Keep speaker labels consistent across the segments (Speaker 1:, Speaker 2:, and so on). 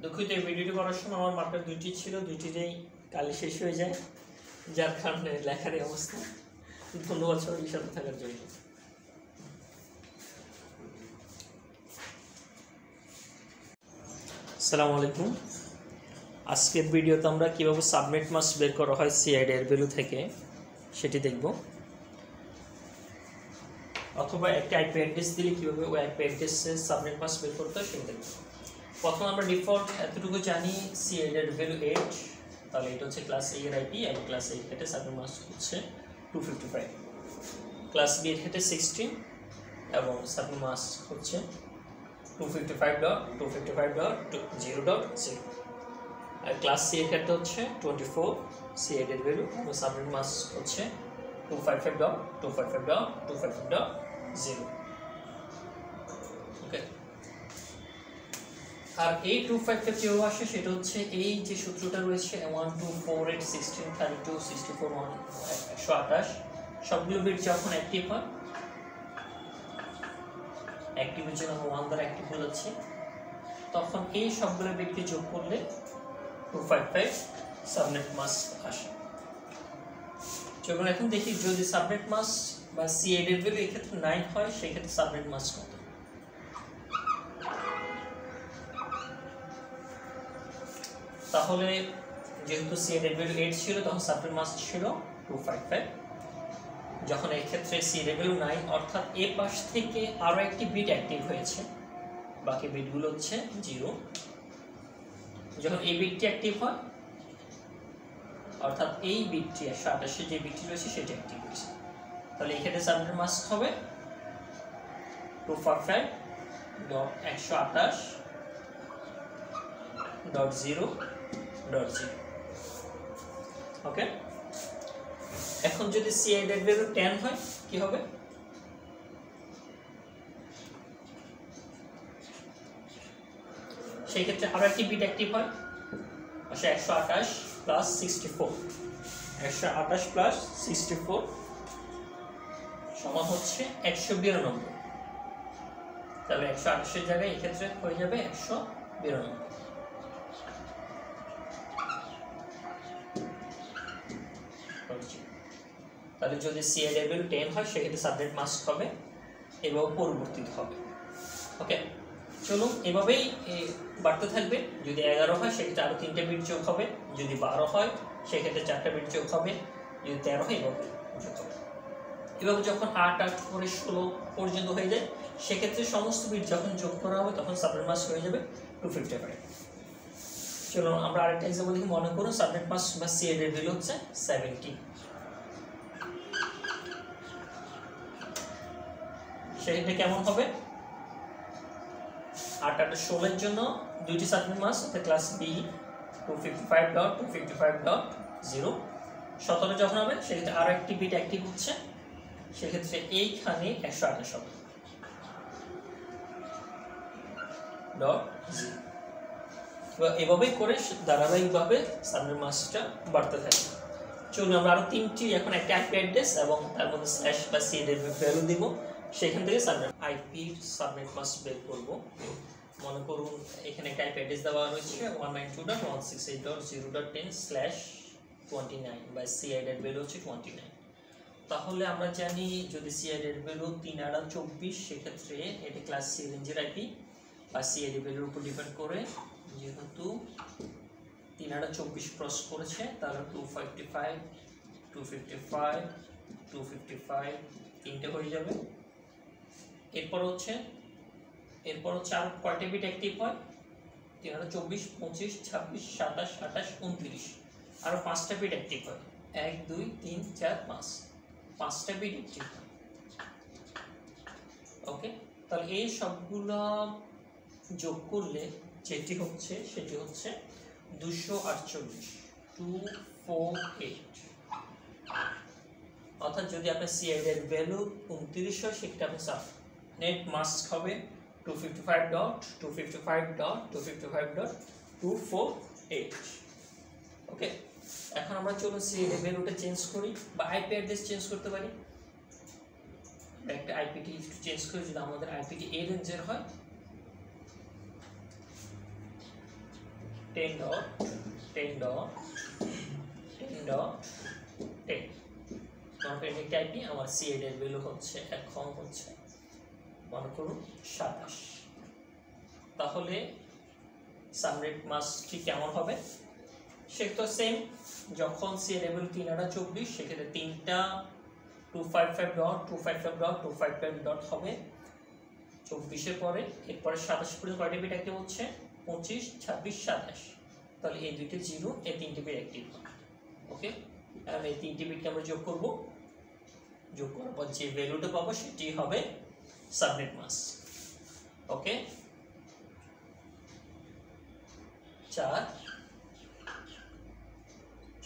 Speaker 1: দুঃখিত, এই ভিডিওটি করার সময় আমার মার্কার দুইটি ছিল, দুইটিতেই কালি শেষ হয়ে যায়, যার কারণে লেখার এই অবস্থা। ধন্যবাদ সবাইকে সাথে থাকার জন্য। আসসালামু আলাইকুম। আজকের ভিডিওতে আমরা কীভাবে সাবনেট মাস্ক বের করা হয় সিআইডি এর ভ্যালু থেকে সেটি দেখব, অথবা একটা আইপি অ্যাড্রেস দিলে কীভাবে ওই আইপি অ্যাড্রেসে সাবনেট মাস্ক বের করতে হয় সেটা দেখব। প্রথমে আমরা ডিফল্ট এতটুকু জানি সিআইডি এর ভ্যালু 8, তাহলে এটা হচ্ছে ক্লাস এ এর আইপি, এবং ক্লাস এ ক্ষেত্রে সাবনেট মাস্ক হচ্ছে 255, ক্লাস বি এর ক্ষেত্রে 16 এবং সাবনেট মাস্ক হচ্ছে 255.255.0.0, আর ক্লাস সি এর ক্ষেত্রে হচ্ছে 24 সিআইডি এর ভ্যালু, এবং সাবনেট মাস্ক হচ্ছে 255.255.255.0। ওকে, আর এই 255 যেও আসে সেটা হচ্ছে এই যে সূত্রটা রয়েছে 1 2 4 8 16 32 64 128, সবগুলো বিট যখন অ্যাক্টিভ হয়, অ্যাক্টিভের জন্য আমরা 1 দ্বারা অ্যাক্টিভ বোঝাচ্ছি, তখন এই সবগুলো বিটকে যোগ করলে 255 সাবনেট মাস্ক আসে। চলুন এখন দেখি যদি সাবনেট মাস্ক বা সিআইডি এর ভ্যালু এক্ষেত্রে 9 হয়, সেক্ষেত্রে সাবনেট মাস্ক কত। তাহলে যেহেতু সিআইডি এর ভ্যালু 8 ছিল, তখন সাবনেট মাস্ক ছিল 255। যখন এই ক্ষেত্রে সিআইডি এর ভ্যালু 9, অর্থাৎ এ পাশ থেকে আরো একটি বিট অ্যাক্টিভ হয়েছে, বাকি বিটগুলো হচ্ছে 0। যখন এই বিটটি অ্যাক্টিভ হয়, অর্থাৎ এই বিটটি 128 যে বিটটি রয়েছে সেটা অ্যাক্টিভ হয়েছে, তাহলে এই ক্ষেত্রে সাবনেট মাস্ক হবে 255.128.0.0। ওকে, এখন যদি সিআইডি এর ভ্যালু 10 হয় কি হবে? সেই ক্ষেত্রে আরো একটি বিট অ্যাক্টিভ হয়, আসলে 128 প্লাস 64, 128 প্লাস 64 সমান হচ্ছে 192, তাহলে 128 এর জায়গায় এই ক্ষেত্রে হয়ে যাবে 192। তাহলে যদি সিআইডি এর ভ্যালু 10 হয়, সেক্ষেত্রে সাবনেট মাস্ক হবে এবং পরিবর্তিত হবে। ওকে, চলুন এভাবেই বাড়তে থাকবে। যদি 11 হয় সেক্ষেত্রে আরো 3টে বিট যোগ হবে, যদি 12 হয় সেক্ষেত্রে 4টে বিট যোগ হবে, যদি 13 হয় এভাবে যোগ হবে। এভাবে যখন 8 8 করে 16 পর্যন্ত হয়ে যায়, সেক্ষেত্রে সমস্ত বিট যখন যোগ করা হবে তখন সাবনেট মাস্ক হয়ে যাবে 255। চলুন আমরা আরেকটা এক্সাম্পল দেখি। মনে করুন সাবনেট মাস্ক বা সিআইডি এর ভ্যালু হচ্ছে 70, সেক্ষেত্রে কেমন হবে? 8 8 16 এর জন্য দুইটি সাবনেট মাস্ক, অর্থাৎ ক্লাস বি 255.255.0। 17 যখন হবে সেক্ষেত্রে আরো একটি বিট অ্যাক্টিভ হচ্ছে, সেক্ষেত্রে এইখানে 128 হবে .0। এভাবেই করে ধারাবাহিকভাবে সাবনেট মাস্কটা বাড়তে থাকে। চলুন আমরা আরো 3টি এখন একটা আইপি অ্যাড্রেস এবং তার মধ্যে স্ল্যাশ বা সিআইডি এর ভ্যালু দিব, সেখান থেকে আইপি সাবনেট মাস্ক বের করব। মনে করুন এখানে একটা আইপি অ্যাড্রেস দেওয়া রয়েছে 192.168.0.10/29 বা সিআইডি এর ভ্যালু হচ্ছে 29। তাহলে আমরা জানি যদি সিআইডি এর ভ্যালু 3/24, সেক্ষেত্রে এটা ক্লাস সি রেঞ্জের আইপি বা সিআইডি ভ্যালুর উপর ডিপেন্ড করে, যেহেতু 3/24 ক্রস করেছে, তাহলে 255 255 255 তিনটে হয়ে যাবে। এরপর হচ্ছে আর কয়টা বিট অ্যাক্টিভ হয়? 3/24 25 26 27 28 29, আরো 5টা বিট অ্যাক্টিভ হয়, 1 2 3 4 5, 5টা বিট অ্যাক্টিভ হয়। ওকে, তাহলে এই সবগুলো যোগ করলে যেটি হচ্ছে সেটি হচ্ছে 248, 248। অর্থাৎ যদি আপনার সিআইডি এর ভ্যালু 29 হয়, সেক্ষেত্রে আপনার সাবনেট মাস্ক হবে 255.255.255.248। ওকে, এখন আমরা চলুন সিআইডি ভ্যালুটা চেঞ্জ করি বা আইপি অ্যাড্রেস চেঞ্জ করতে পারি। একটা আইপিটি একটু চেঞ্জ করি। যদি আমাদের আইপিটি এ রেঞ্জের হয়, 10.10.10.10 নন-প্রেডিক্ট আইপি। আমার সিএড এর ভ্যালু হচ্ছে এখন হচ্ছে মনে করুন 27। তাহলে সাবনেট মাস্কটি কেমন হবে? সে তো সেম, যখন সিএড এর ভ্যালু 3.24 সেক্ষেত্রে 3টা 255.255.255 হবে 24 পরে, এরপরে 27 পর্যন্ত কয়টা বিট অ্যাক্টিভ হচ্ছে? 25, 26, 27। তাহলে এই দুইটা জিরো, এই তিনটি বিট অ্যাক্টিভ হবে। ওকে, এখন এই তিনটি বিটকে আমরা যোগ করব, যোগ করার পর যে ভ্যালুটা পাবো সেটি হবে সাবনেট মাস্ক। ওকে, 4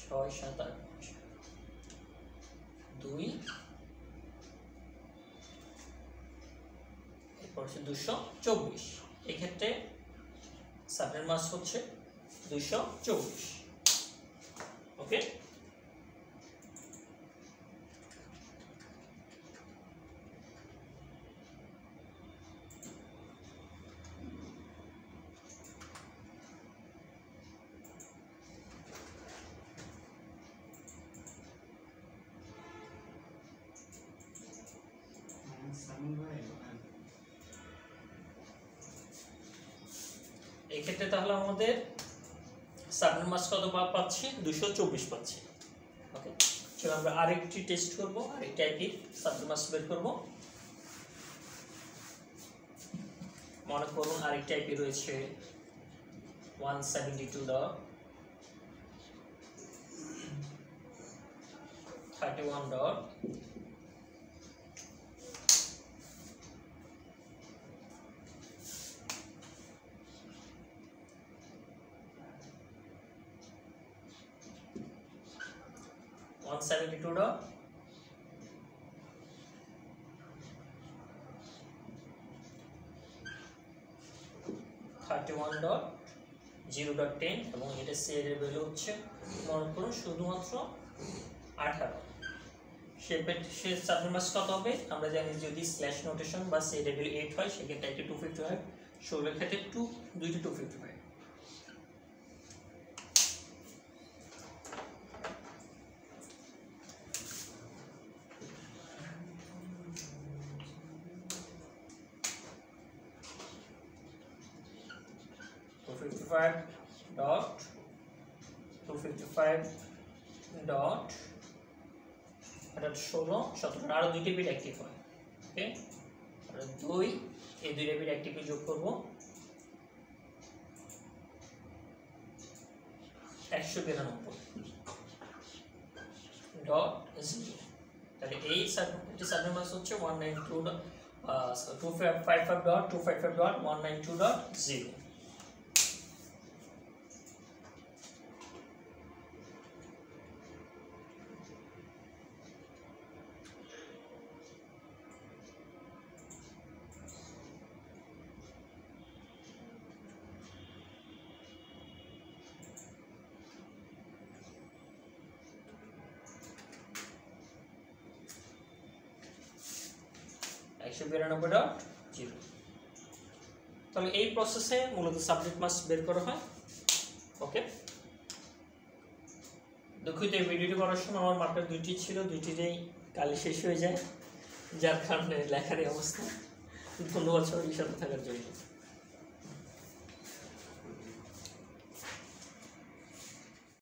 Speaker 1: 6 7 8 2 এরপর হচ্ছে 224। এক্ষেত্রে সাবনেট মাস্ক হচ্ছে 224। ওকে, এই ক্ষেত্রে তাহলে আমাদের সাবনেট মাস্ক কত পাচ্ছি? 224 পাচ্ছি। ওকে, চলো আমরা আরেকটি টেস্ট করব, আরেকটি আইপি সাবনেট মাস্ক বের করব। মনে করুন আরেকটি আইপি রয়েছে 172.31. 172.31.0.10 এবং এটা সিএড এর ভ্যালু হচ্ছে মনে করুন শুধুমাত্র 18। সে সাবনেট মাস্ক কত হবে? আমরা জানি যদি স্ল্যাশ নোটেশন বা সিএড এর ভ্যালু 8 হয় সেক্ষেত্রে একটা 255, 16 ক্ষেত্রে দুইটা 255। dot 16, 17 আরো দুইটা বিট অ্যাক্টিভ হয়। ওকে, আর 2 এই দুইটা বিট অ্যাক্টিভে যোগ করব 192.0। তাহলে এই সাবনেট মাস্ক হচ্ছে 192.255.255.192.0। তাহলে এই প্রসেসে মূলত সাবনেট মাস্ক বের করা হয়। ওকে, দুঃখিত এই ভিডিওটি করার সময় আমার মার্কার দুইটি ছিল, দুইটিরই কালি শেষ হয়ে যায়, যার কারণে লেখার অবস্থা। ধন্যবাদ সবাই সাথে থাকার জন্য।